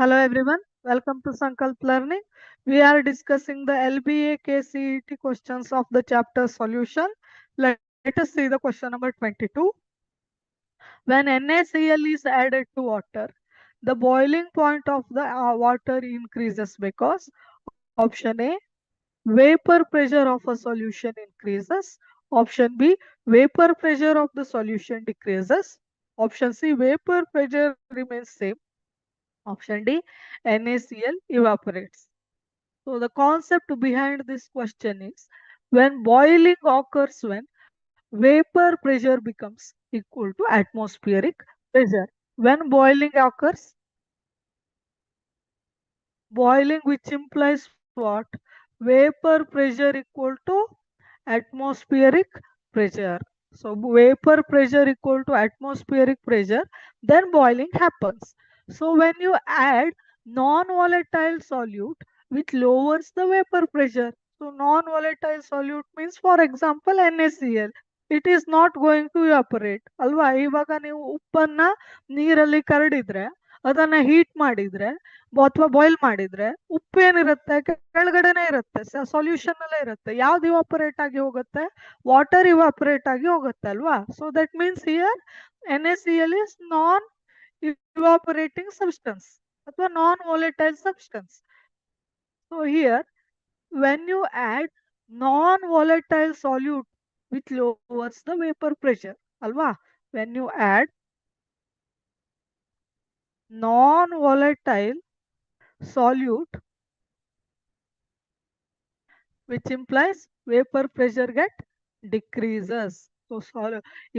Hello everyone, welcome to Sankalp Learning. We are discussing the LBA KCET questions of the chapter solution. Let us see the question number 22. When NaCl is added to water, the boiling point of the water increases because option A, vapor pressure of a solution increases. Option B, vapor pressure of the solution decreases. Option C, vapor pressure remains same. Option D, NaCl evaporates. So the concept behind this question is when boiling occurs when vapor pressure becomes equal to atmospheric pressure. When boiling occurs, boiling which implies what? Vapor pressure equal to atmospheric pressure. So vapor pressure equal to atmospheric pressure, then boiling happens. So when you add non-volatile solute which lowers the vapor pressure. So non-volatile solute means for example NaCl. It is not going to evaporate. ಅಲ್ವಾ ಇವಾಗ ನೀವು ಉಪ್ಪನ್ನ ನೀರಲ್ಲಿ ಕರಡಿದ್ರೆ ಅದನ್ನ heat ಮಾಡಿದ್ರೆ ಅಥವಾ boil ಮಾಡಿದ್ರೆ ಉಪ್ಪು ಏನಿರುತ್ತೆ ಕೆಳಗಡೆನೆ ಇರುತ್ತೆ ಸೊಲ್ಯೂಷನ್ ಅಲ್ಲೇ ಇರುತ್ತೆ ಯಾವ್ದು ಇವಾಪರೇಟ್ ಆಗಿ ಹೋಗುತ್ತೆ ವಾಟರ್ ಇವಾಪರೇಟ್ ಆಗಿ ಹೋಗುತ್ತೆ ಅಲ್ವಾ so that means here NaCl is non evaporating substance ಅಥವಾ non volatile substance so here when you add non-volatile solute which lowers the vapor pressure alwa when you add non-volatile solute which implies vapor pressure get decreases. So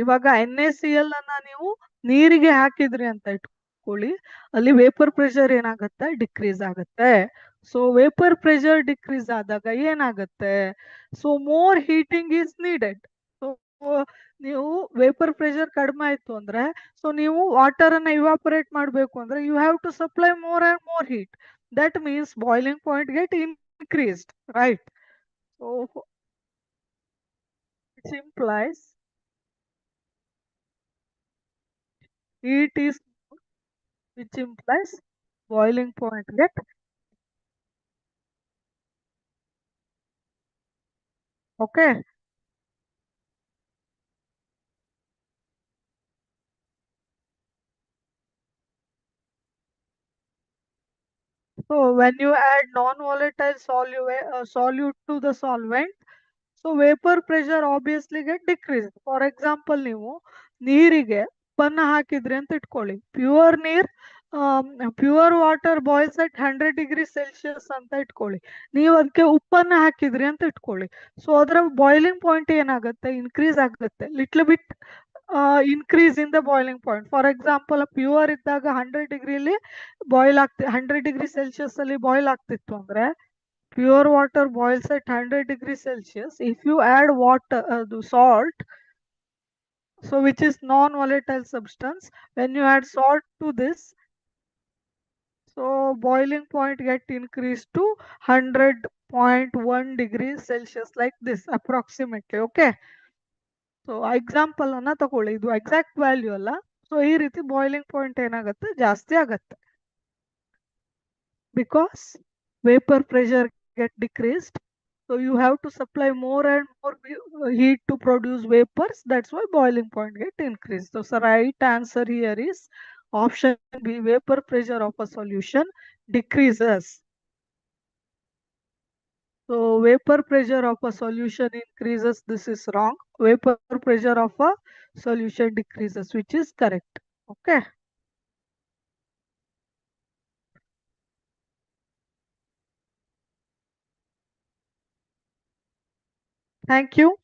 ಇವಾಗ NaCl ಅನ್ನ ನೀವು ನೀರಿಗೆ ಹಾಕಿದ್ರಿ ಅಂತ ಇಟ್ಕೊಳ್ಳಿ ಅಲ್ಲಿ vapour pressure ಏನಾಗುತ್ತೆ decrease ಆಗುತ್ತೆ ಸೊ ವೇಪರ್ ಪ್ರೆಷರ್ ಡಿಕ್ರೀಸ್ ಆದಾಗ ಏನಾಗುತ್ತೆ so more heating is needed so ನೀವು ವೇಪರ್ ಪ್ರೆಷರ್ ಕಡಿಮೆ ಆಯ್ತು ಅಂದ್ರೆ ಸೊ ನೀವು ವಾಟರ್ ಅನ್ನ ಇವಾಪರೇಟ್ ಮಾಡಬೇಕು ಅಂದ್ರೆ you have to supply more and more heat that means boiling point get increased right so which implies heat is which implies boiling point get okay. So when you add non-volatile solute to the solvent, so vapor pressure obviously get decreased. For example, ನೀವು ನೀರಿಗೆ ಉಪ್ಪನ್ನ ಹಾಕಿದ್ರಿ ಅಂತ ಇಟ್ಕೊಳ್ಳಿ pure ನೀರ್ pure water boys at 100 degree Celsius ಅಂತ ಇಟ್ಕೊಳ್ಳಿ ನೀವು ಅದಕ್ಕೆ ಉಪ್ಪನ್ನ ಹಾಕಿದ್ರಿ ಅಂತ ಇಟ್ಕೊಳ್ಳಿ ಸೊ ಅದರ ಬಾಯ್ಲಿಂಗ್ ಪಾಯಿಂಟ್ ಏನಾಗುತ್ತೆ ಇನ್ಕ್ರೀಸ್ ಆಗುತ್ತೆ little bit increase in the boiling point for example pure ಇದ್ದಾಗ 100 ಡಿಗ್ರಿಲಿ ಬಾಯ್ಲ್ ಆಗ್ತಿ 100 ಡಿಗ್ರಿ ಸೆಲ್ಸಿಯಸ್ ಅಲ್ಲಿ ಬಾಯ್ಲ್ ಆಗ್ತಿತ್ತು ಅಂದ್ರೆ pure water boils at 100 degrees Celsius. If you add water, the salt, so which is non-volatile substance, when you add salt to this, so boiling point get increased to 100.1 degrees Celsius like this approximately. Okay. So example ಅನ್ನ ತಗೊಳ್ಳಿ ಇದು exact value ಅಲ್ಲ so ಈ ರೀತಿ boiling point ಏನಾಗುತ್ತೆ ಜಾಸ್ತಿ ಆಗುತ್ತೆ because vapor pressure get decreased so you have to supply more and more heat to produce vapors that's why boiling point get increased so the right answer here is option B vapor pressure of a solution decreases so vapor pressure of a solution increases this is wrong vapor pressure of a solution decreases which is correct okay. Thank you.